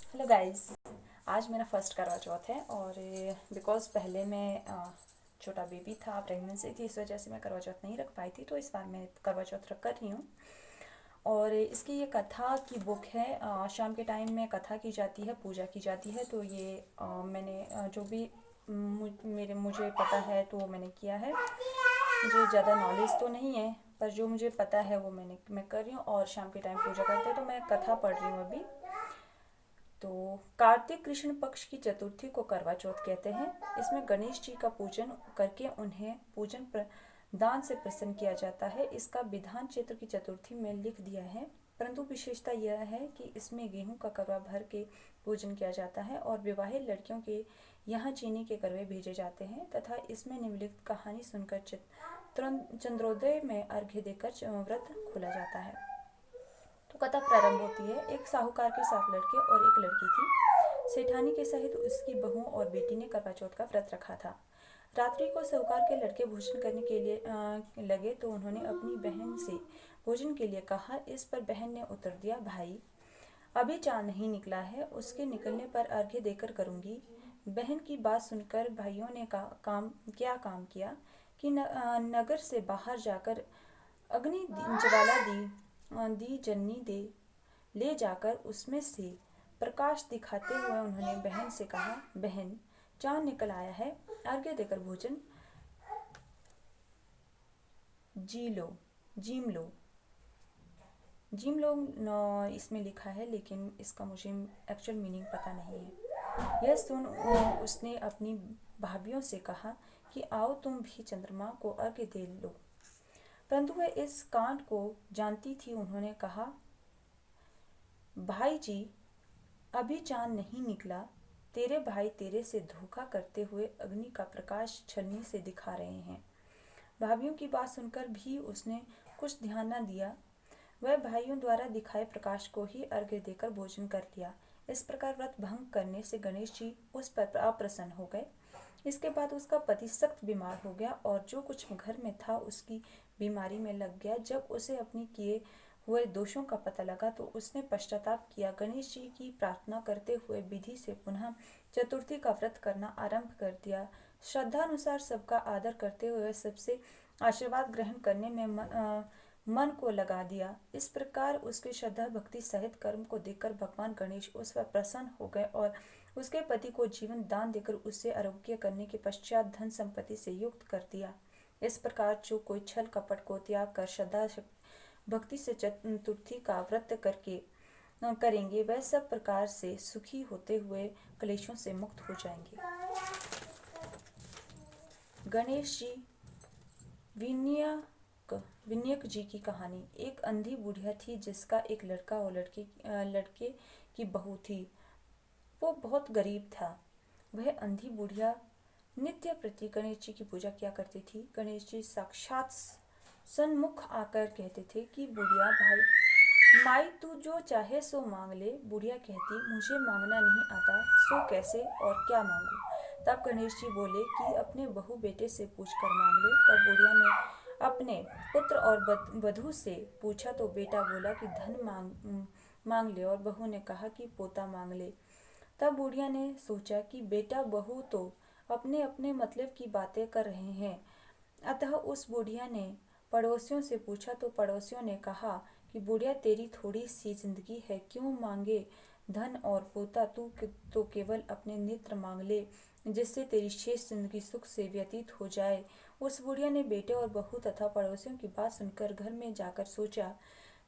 Hello guys. आज मेरा first करवा चौथ है और बिकॉज़ पहले मैं छोटा बेबी था, प्रेगनेंसी थी, इस वजह से मैं करवा चौथ नहीं रख पाई थी। तो इस बार मैं करवा चौथ रख कर रही हूँ। और इसकी ये कथा की बुक है। शाम के टाइम में कथा की जाती है, पूजा की जाती है। तो ये मैंने जो भी मुझे पता है तो वो मैंने किया है। मुझे ज़्यादा नॉलेज तो नहीं है, पर जो मुझे पता है वो मैं कर रही हूँ। और शाम के टाइम पूजा करते हैं, तो मैं कथा पढ़ रही हूँ अभी। तो कार्तिक कृष्ण पक्ष की चतुर्थी को करवा चौथ कहते हैं। इसमें गणेश जी का पूजन करके उन्हें पूजन दान से प्रसन्न किया जाता है। इसका विधान चैत्र की चतुर्थी में लिख दिया है, परंतु विशेषता यह है कि इसमें गेहूं का करवा भर के पूजन किया जाता है और विवाहित लड़कियों के यहाँ चीनी के करवे भेजे जाते हैं तथा इसमें निम्नलिखित कहानी सुनकर तुरंत चंद्रोदय में अर्घ्य देकर व्रत खोला जाता है। तो कथा प्रारंभ होती है। एक साहूकार के 7 लड़के और एक लड़की थी। सेठानी के सहित उसकी बहू और बेटी ने करवा चौथ का व्रत रखा था। रात्रि को साहूकार के लड़के भोजन करने के लिए लगे तो उन्होंने अपनी बहन से भोजन के लिए कहा। इस पर बहन ने उत्तर दिया, भाई अभी चांद नहीं निकला है, उसके निकलने पर अर्घ्य देकर करूंगी। बहन की बात सुनकर भाइयों ने काम किया कि नगर से बाहर जाकर अग्नि ज्वाला दी जन्नी दे ले जाकर उसमें से प्रकाश दिखाते हुए उन्होंने बहन से कहा, बहन चांद निकल आया है, अर्घ्य देकर भोजन जीम लो। जिम लोग इसमें लिखा है, लेकिन इसका मुझे एक्चुअल मीनिंग पता नहीं है। यह सुन उसने अपनी भाभियों से कहा कि आओ तुम भी चंद्रमा को अर्घ्य दे लो, परंतु वह इस कांड को जानती थी। उन्होंने कहा, भाई जी अभी चांद नहीं निकला, तेरे भाई तेरे से धोखा करते हुए अग्नि का प्रकाश छलनी से दिखा रहे हैं। भाभियों की बात सुनकर भी उसने कुछ ध्यान न दिया। वह भाइयों द्वारा दिखाए प्रकाश को ही अर्घ्य देकर भोजन कर लिया। इस प्रकार व्रत भंग करने से गणेश जी उस पर अप्रसन्न हो गए। इसके बाद उसका पति सख्त बीमार हो गया और जो कुछ घर में था उसकी बीमारी में लग गया। जब उसे अपने किए हुए दोषों का पता लगा तो उसने पश्चाताप किया। गणेश जी की प्रार्थना करते हुए विधि से पुनः चतुर्थी का व्रत करना आरंभ कर दिया। श्रद्धानुसार सबका आदर करते हुए सबसे आशीर्वाद ग्रहण करने में मन को लगा दिया। इस प्रकार उसके श्रद्धा भक्ति सहित कर्म को देखकर भगवान गणेश उस पर प्रसन्न हो गए और उसके पति को जीवन दान देकर उससे आरोग्य करने के पश्चात धन संपत्ति से युक्त कर दिया। इस प्रकार जो कोई छल कपट को त्याग कर श्रद्धा भक्ति से चतुर्थी का व्रत करेंगे, वह सब प्रकार से सुखी होते हुए क्लेशों से मुक्त हो जाएंगे। गणेश जी विनायक जी की कहानी। एक अंधी बुढ़िया थी जिसका एक लड़का और लड़के की बहू थी। वो बहुत गरीब था। वह अंधी बुढ़िया नित्य प्रति गणेश जी की पूजा किया करती थी। गणेश जी साक्षात सन्मुख आकर कहते थे कि बुढ़िया भाई माई तू जो चाहे सो मांग ले। बुढ़िया कहती, मुझे मांगना नहीं आता, सो कैसे और क्या मांगू। तब गणेश जी बोले कि अपने बहू बेटे से पूछ कर मांग ले। तब बुढ़िया ने अपने पुत्र और वधू से पूछा तो बेटा बोला कि धन मांग ले और बहू ने कहा कि पोता मांग ले। तब बुढ़िया ने सोचा कि बेटा बहू तो अपने अपने मतलब की बातें कर रहे हैं, अतः उस बुढ़िया ने पड़ोसियों से पूछा तो पड़ोसियों ने कहा कि बुढ़िया तेरी थोड़ी सी जिंदगी है, क्यों मांगे धन और पोता, तू तो केवल अपने नेत्र मांग ले जिससे तेरी शेष जिंदगी सुख से व्यतीत हो जाए। उस बुढ़िया ने बेटे और बहू तथा पड़ोसियों की बात सुनकर घर में जाकर सोचा,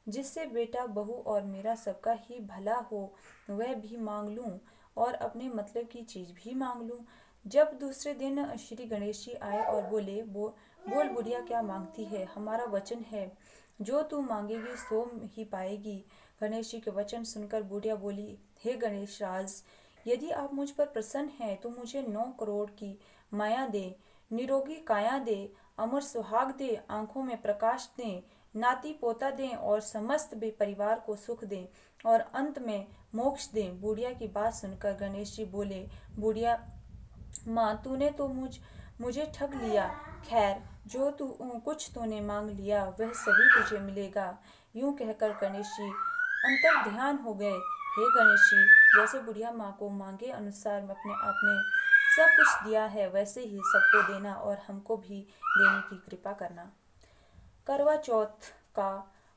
जिससे बेटा बहू और मेरा सबका ही भला हो वह भी मांग लूं और अपने मतलब की चीज भी मांग लूं। जब दूसरे दिन श्री गणेश जी आए और बोले, बोल बुढ़िया क्या मांगती है, हमारा वचन है जो तू मांगेगी सो ही पाएगी। गणेश जी के वचन सुनकर बुढ़िया बोली, हे गणेश राज, यदि आप मुझ पर प्रसन्न हैं तो मुझे 9 करोड़ की माया दे, निरोगी काया दे, अमर सुहाग दे, आंखों में प्रकाश दें, नाती पोता दें और समस्त परिवार को सुख दें और अंत में मोक्ष दें। बुढ़िया की बात सुनकर गणेश जी बोले, बुढ़िया माँ तूने तो मुझे ठग लिया। खैर जो कुछ तूने मांग लिया वह सभी तुझे मिलेगा। यूं कहकर गणेश जी अंतर ध्यान हो गए। हे गणेश जी, जैसे बुढ़िया माँ को मांगे अनुसार अपने आपने सब कुछ दिया है, वैसे ही सबको देना और हमको भी देने की कृपा करना। करवा चौथ का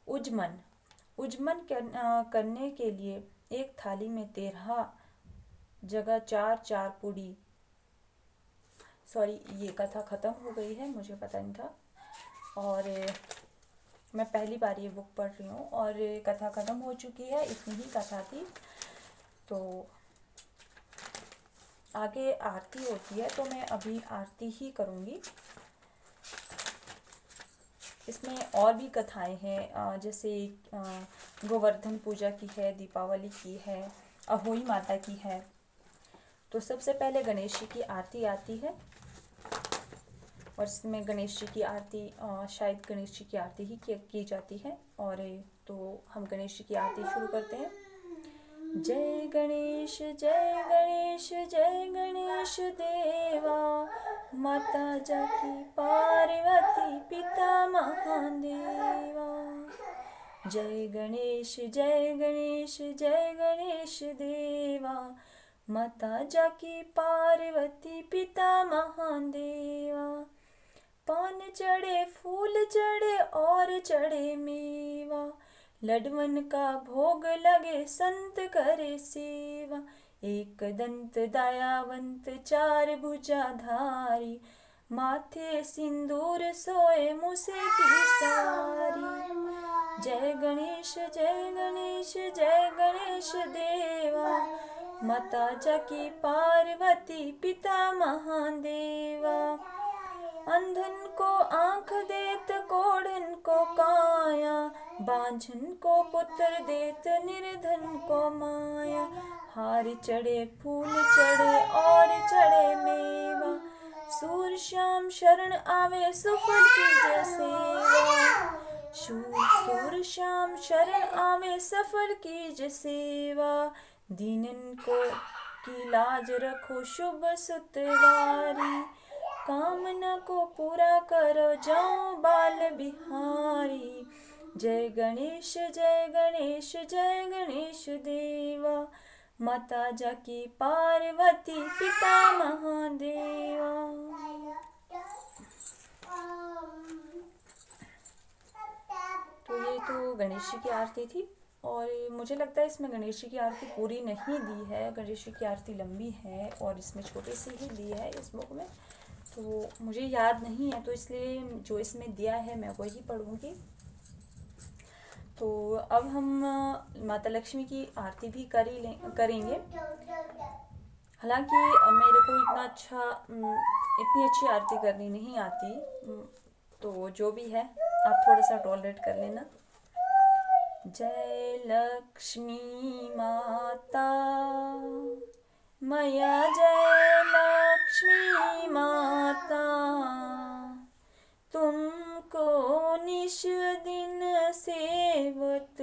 उजमन करने के लिए एक थाली में 13 जगह 4-4 पूड़ी। सॉरी, ये कथा ख़त्म हो गई है, मुझे पता नहीं था, और मैं पहली बार ये बुक पढ़ रही हूँ और कथा ख़त्म हो चुकी है, इतनी ही कथा थी। तो आगे आरती होती है, तो मैं अभी आरती ही करूँगी। इसमें और भी कथाएं हैं, जैसे गोवर्धन पूजा की है, दीपावली की है, अहोई माता की है। तो सबसे पहले गणेश जी की आरती आती है और इसमें गणेश जी की आरती शायद गणेश जी की आरती ही की जाती है। और तो हम गणेश जी की आरती शुरू करते हैं। जय गणेश जय गणेश जय गणेश देवा, माता जाकी पार्वती पिता महादेवा। जय गणेश जय गणेश जय गणेश देवा, माता जाकी पार्वती पिता महादेवा। पान चढ़े फूल चढ़े और चढ़े मेवा, लडवन का भोग लगे संत करे सेवा। एक दंत दयावंत चार भुजाधारी, माथे सिंदूर सोए मुसे की सारी। जय गणेश जय गणेश जय गणेश देवा, माता जाकी पार्वती पिता महादेवा। अंधन को आँख देत कोढ़न को काया, बांझन को पुत्र देत निर्धन को माया। हार चढ़े फूल चढ़े और चढ़े मेवा, सूर श्याम शरण आवे सुफल कीजे सेवा। सूर श्याम शरण आवे सफल कीजे सेवा, दीनन को की लाज रखो शुभ सुतवारी। कामना को पूरा करो जाओ बाल बिहारी। जय गणेश जय गणेश जय गणेश देवा, माता जाकी पार्वती पिता महादेवा। तो ये तो गणेश जी की आरती थी, और मुझे लगता है इसमें गणेश जी की आरती पूरी नहीं दी है। गणेश जी की आरती लंबी है और इसमें छोटी सी ही दी है इस बुक में, तो मुझे याद नहीं है, तो इसलिए जो इसमें दिया है मैं वही पढ़ूँगी। तो अब हम माता लक्ष्मी की आरती भी करेंगे। हालांकि मेरे को इतनी अच्छी आरती करनी नहीं आती, तो जो भी है आप थोड़ा सा टॉलरेट कर लेना। जय लक्ष्मी माता मैया, जय लक्ष्मी माता, तुमको निश दिन सेवत,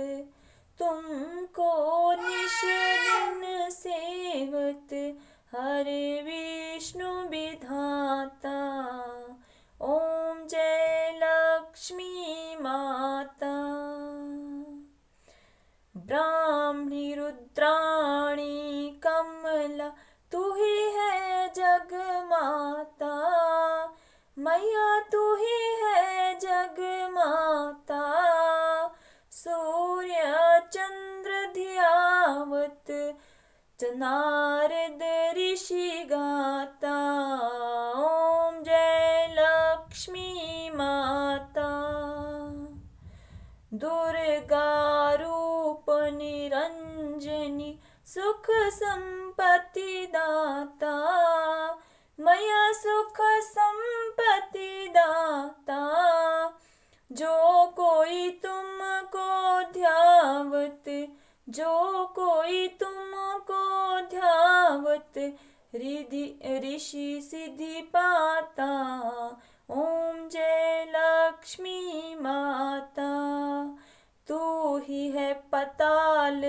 तुमको निश दिन सेवत, हरे विष्णु विधाता। ओम जय लक्ष्मी माता। ब्राह्मणी रुद्राणी कमला, तू ही है जग माता, मैया तू ही है जग माता। सूर्य चंद्र धियावत, नारद ऋषि गाता। ओम जय लक्ष्मी माता। दुर्गा रूप निरंजनी, सुख संपत्ति दाता, मैया सुख संपत्ति दाता। जो कोई तुमको ध्यावत, जो कोई तुमको ध्यावत, ऋषि सिद्धि पाता। ओम जय लक्ष्मी माता। तू ही है पताल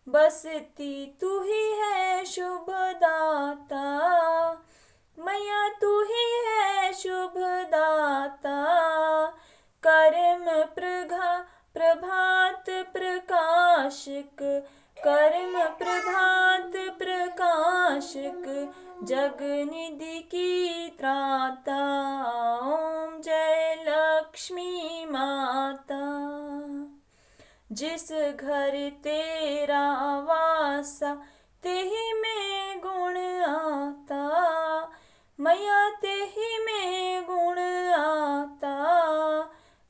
बसती, तू ही है शुभ दाता, मैया तू ही है शुभ दाता। कर्म प्रभात प्रकाशिक, कर्म प्रभात नाशक जग निधि की त्राता। ओम जय लक्ष्मी माता। जिस घर तेरा वासा तेहि में गुण आता। मैया तेहि में गुण आता।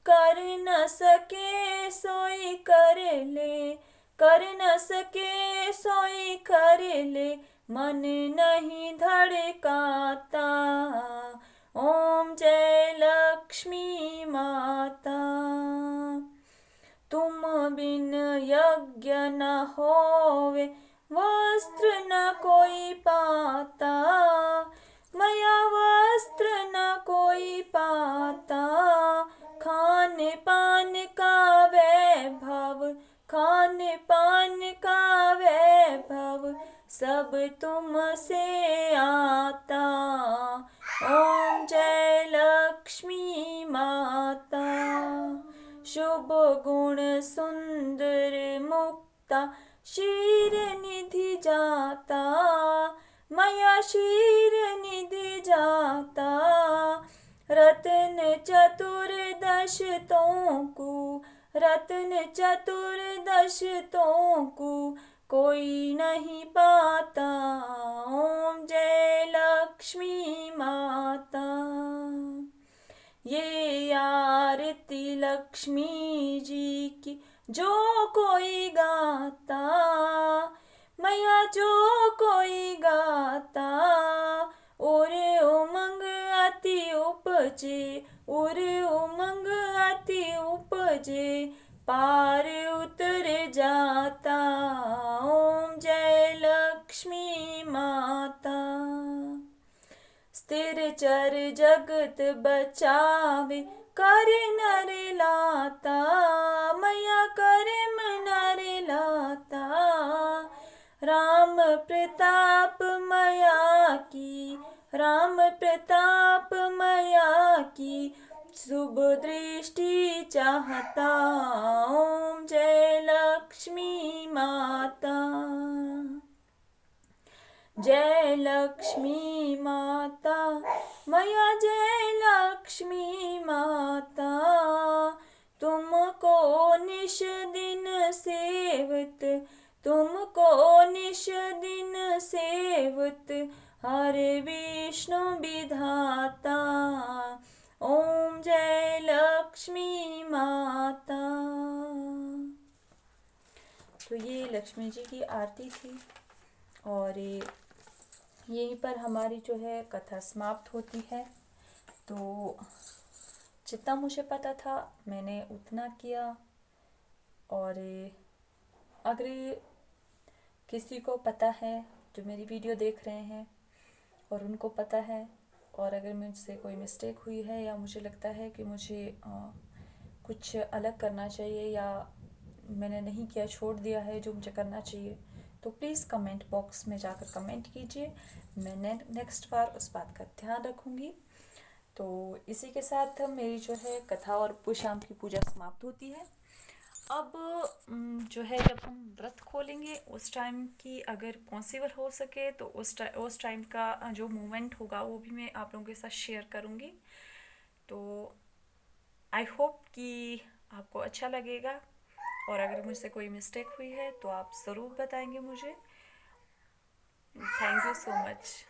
कर न सके सोई कर ले, कर न सके सोई कर ले, मन नहीं धड़काता। ओम जय लक्ष्मी माता। तुम बिन यज्ञ न होवे, वस्त्र न कोई पाता। मैया वस्त्र न कोई पाता। खान पान का वैभव, खान पान का वैभव, सब तुमसे आता। ओम जय लक्ष्मी माता। शुभ गुण सुंदर मुक्ता, शीर निधि जाता। मैया शीर निधि जाता। रत्न चतुर्दश तोंकु, रत्न चतुर्दश तोंकु, कोई नहीं पाता। ओम जय लक्ष्मी माता। ये आरती लक्ष्मी जी की जो कोई गाता। मैया जो कोई गाता, और उमंग अति उपजे, और उमंग अति उपजे, पार उतर जाता। ओम जय लक्ष्मी माता। स्थिर चर जगत बचावे, कर नर लाता। मैया करम नर लाता। राम प्रताप मैया की, राम प्रताप मैया की, शुभ दृष्टि चाहता। ओम जय लक्ष्मी माता। जय लक्ष्मी माता। मैया जय लक्ष्मी माता। तुमको निश दिन सेवत, तुमको निश दिन सेवत, हरे विष्णु विधाता। ओम जय लक्ष्मी माता। तो ये लक्ष्मी जी की आरती थी और यहीं पर हमारी जो है कथा समाप्त होती है। तो जितना मुझे पता था मैंने उतना किया, और अगर किसी को पता है जो मेरी वीडियो देख रहे हैं और उनको पता है, और अगर मुझसे कोई मिस्टेक हुई है या मुझे लगता है कि मुझे कुछ अलग करना चाहिए या मैंने नहीं किया, छोड़ दिया है जो मुझे करना चाहिए, तो प्लीज़ कमेंट बॉक्स में जाकर कमेंट कीजिए। मैं नेक्स्ट बार उस बात का ध्यान रखूँगी। तो इसी के साथ मेरी जो है कथा और शाम की पूजा समाप्त होती है। अब जो है जब हम व्रत खोलेंगे उस टाइम की अगर पॉसिबल हो सके तो उस टाइम का जो मोमेंट होगा वो भी मैं आप लोगों के साथ शेयर करूँगी। तो आई होप कि आपको अच्छा लगेगा, और अगर मुझसे कोई मिस्टेक हुई है तो आप ज़रूर बताएंगे मुझे। Thank you so much.